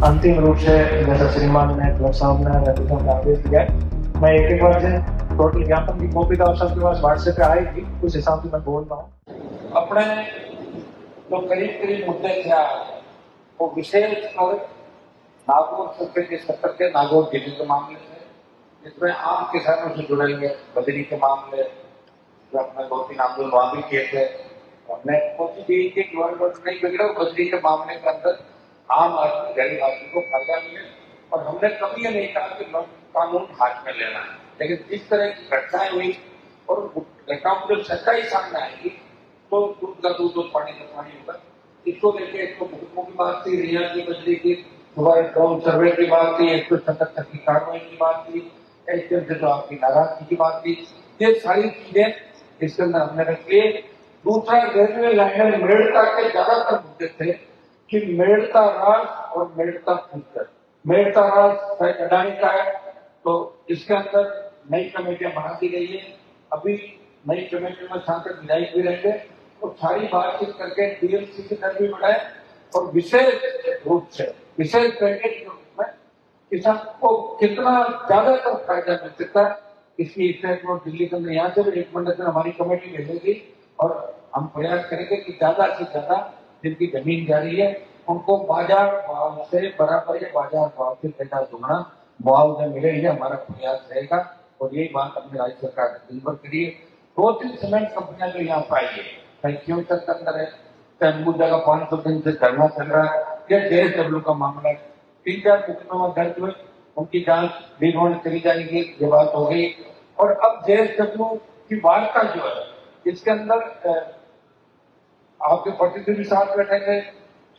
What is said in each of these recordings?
अंतिम रूप से जैसा श्रीमान ने क्लब साहब ने आदेश दिया है, मैं एक बार से टोटल ज्ञापन की कॉपी तो सबके पास व्हाट्सएप पे आएगी, उस हिसाब से मैं बोल रहा हूँ। अपने जो करीब करीब मुद्दे थे वो विशेष कर नागौर सत्र के नागौर जिले के मामले थे, जिसमें आम किसानों से जुड़े हुए बजरी के मामले जो अपने 2-3 आंदोलन वहां भी किए थे। हमने कोशिश की कि गवर्नमेंट नहीं बिगड़े, बजरी के मामले के अंदर आम आदमी गरीब आदमी को फायदा मिले, और हमने कभी ये नहीं कहा कि कानून हाथ में लेना है। लेकिन जिस तरह की घटनाएं हुई और घटनाओं की जो सच्चाई सामने आएगी तो दूध का दूध और पानी का पानी होगा। इसको लेके एक तो भूकंपों की बात थी, रिया की बजरी की, सुबह ड्रोन सर्वे की बात थी, 177 की कार्रवाई की बात थी, एसडीएम से तो आपकी नाराजगी की बात थी। ये सारी चीजें इसके अंदर हमने रखी है। दूसरा, रेलवे लाइनर मेड़ता के ज्यादातर मुद्दे थे कि मेड़ता राज और मेड़ता फ्यूचर। मेड़ता राज अडानी का है, तो इसके अंदर नई कमेटियां बना दी गई है। अभी नई कमेटी में सांसद विधायक भी रहेंगे और सारी बातचीत करके डीएमसी की दर भी बढ़ाए, और विशेष रूप से विशेष पैकेज के रूप में किसान को कितना ज्यादातर फायदा मिल सकता है, इसकी स्टेटमेंट दिल्ली के अंदर यहाँ से भी रिकमेंडेशन हमारी कमेटी भेजेगी, और हम प्रयास करेंगे कि ज्यादा से ज्यादा जिनकी जमीन जा रही है उनको बाजार भाव से बराबर या बाजार भाव से पैसा दुगना मुआवजा मिले, ये हमारा प्रयास रहेगा। और यही बात अपने राज्य सरकार ने दिन भर करी है। 2-3 सीमेंट कंपनियां जो यहाँ पर आई है, कहीं क्यों तक अंदर है, अंबुजा का 500 दिन से धरना चल रहा है, यह JSW का मामला है। 3-4 मुकदमा दर्ज हुए, उनकी जांच दिन चली जाएगी, ये बात हो गई। और अब JSW की वार्ता जो है, इसके अंदर आपके प्रतिनिधि साथ बैठेंगे,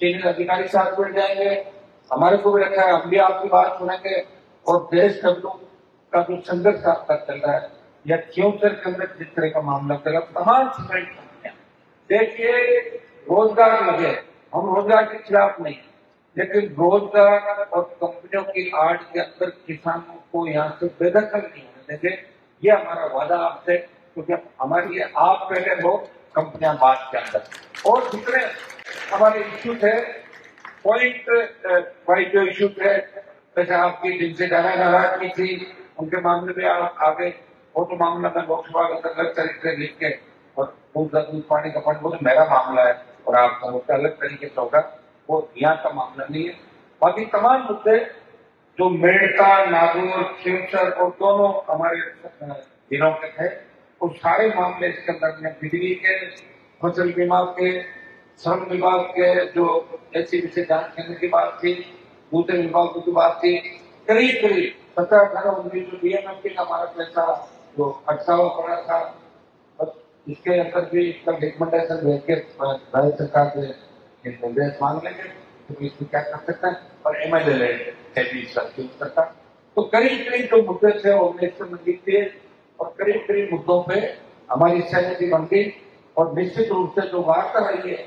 सीनियर अधिकारी साथ बैठ जाएंगे, हमारे को भी रखा है, हम भी आपकी बात सुनेंगे। और JSW का जो संघर्ष आप तक चल रहा है, या फ्यूचर के अंदर जिस तरह का मामला चल रहा है, तमाम सीमेंट कंपनियां देखिए रोजगार लगे, हम रोजगार के खिलाफ नहीं, लेकिन रोजगार और कंपनियों की आड़ के अंदर किसानों को यहाँ से बेदखल नहीं होने देंगे, ये हमारा वादा आपसे, क्योंकि हमारी आप पहले हो, कंपनियां बाद के अंदर। और जितने हमारे इश्यू थे, पॉइंट वाइज जो इश्यू थे, जैसे आपकी जिनसे नाराजगी थी उनके मामले में आप आगे, वो तो मामला मैं लोकसभा के अंदर अलग तरीके से लिख के, और दूध पानी का फंड वो तो मेरा मामला है और आपका उसका अलग तरीके से होगा, वो यहाँ का मामला नहीं है। बाकी तमाम मुद्दे जो मेड़ता, नागौर, फ्यूचर और दोनों हमारे जिलों के थे, वो सारे मामले इसके अंदर बिजली के, फसल बीमा के, श्रम विभाग के जो एसीबी से जांच करने की बात थी, दूसरे विभागों की बात थी, करीब करीब 17-18-19 जो DMFT का हमारा पैसा जो अटकावा पड़ा था, इसके अंदर भी इसका रिकमेंडेशन भेज के राज्य सरकार से निर्देश मांग लेंगे तो इसमें क्या कर सकते हैं, और MLA है भी इसका। तो करीब करीब जो मुद्दे थे वो हमने इसमें लिख दिए, और करीब करीब मुद्दों पे हमारी सहमति बन गई। और निश्चित रूप से जो वार्ता रही है,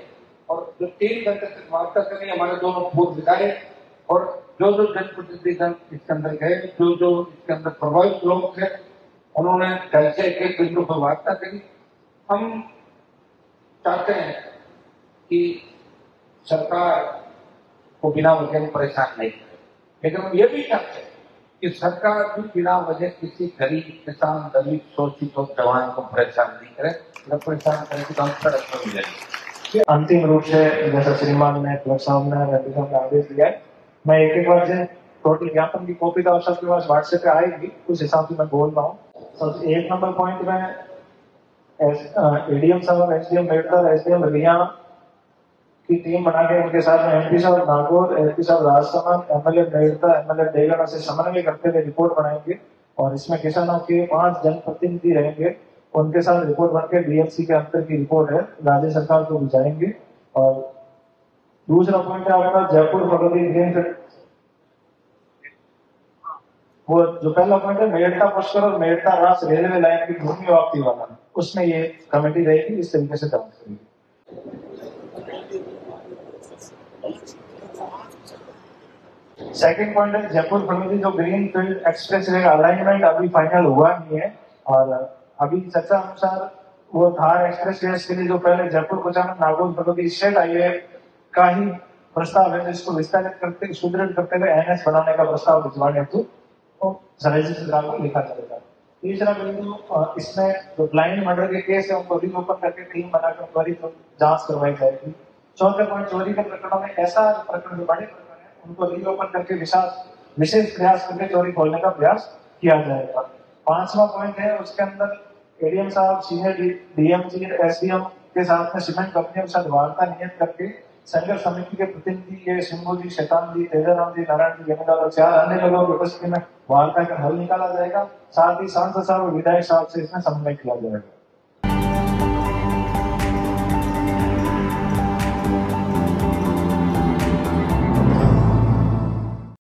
और जो 3 घंटे तक वार्ता करी, हमारे दोनों पूर्व विधायक और जो जनप्रतिनिधिगण इसके अंदर गए, जो इसके अंदर प्रभावित लोग थे, उन्होंने घर से एक बिंदु पर वार्ता करी। हम चाहते हैं कि सरकार को बिना वजह परेशान नहीं करे, लेकिन हम ये भी चाहते हैं कि सरकार भी बिना वजह किसी गरीब, किसान, दलित, शोषित और जवान को परेशान नहीं करे। जब परेशान करे तो हम सड़क पर मिलेंगे। अंतिम रूप से जैसा श्रीमान ने क्लब साहब ने आदेश दिया है, मैं एक बार से टोटल ज्ञापन की कॉपी तो सबके पास व्हाट्सएप पे आएगी, उस हिसाब से मैं बोल रहा हूँ। तो 1 नंबर पॉइंट में ADM साहब, SDM मेड़ता, SDM रिया की टीम बना के उनके साथ में MP साहब नागौर, SP साहब राजसमंद, MLA मेड़ता, MLA देगड़ा से समन्वय करते हुए रिपोर्ट बनाएंगे, और इसमें किसानों के 5 जनप्रतिनिधि रहेंगे, उनके साथ रिपोर्ट बनकर DMC के अंतर की रिपोर्ट है राज्य सरकार को भिजाएंगे। और दूसरा पॉइंट है आपका जयपुर भगवती ग्रीन, वो जो पहला पॉइंट है मेड़ता पुष्कर और मेड़ता रास रेलवे लाइन की भूमि वापसी वाला, उसमें ये कमेटी रहेगी, इस तरीके से काम करेगी। सेकंड पॉइंट है जयपुर भगवती जो ग्रीन फील्ड एक्सप्रेस वे का अलाइनमेंट अभी फाइनल हुआ नहीं है, और अभी चर्चा अनुसार वो थार एक्सप्रेस वे के लिए जो पहले जयपुर कोचान नागौर भगवती स्टेट हाईवे का ही प्रस्ताव है जिसको विस्तारित करते सुदृढ़ करते हुए एनएस बनाने का प्रस्ताव भिजवाने हेतु तो रजिस्ट्रार को लिखा जाएगा। तीसरा बिंदु, इसमें जो ब्लाइंड मर्डर के केस है उनको रीओपन करके टीम बनाकर त्वरित जांच करवाई जाएगी। चौथे पॉइंट, चोरी के प्रकरणों में ऐसा प्रकरण जो बड़े प्रकरण है उनको रीओपन करके विशेष प्रयास करके चोरी खोलने का प्रयास किया जाएगा। पांचवा पॉइंट है उसके अंदर एडीएम साहब, सीनियर डीएमजी, एसडीएम के साथ में सीमेंट कंपनियों के साथ वार्ता नियत करके संघर्ष समिति के प्रतिनिधि ये सिंधु जी, शैतान जी, तेजाराम जी, नारायण जी, गेमिलाल और 4 अन्य लोगों की उपस्थिति में वार्ता का हल निकाला जाएगा। साथ ही सांसद साहब और विधायक साहब से इसमें समन्वय किया जाएगा।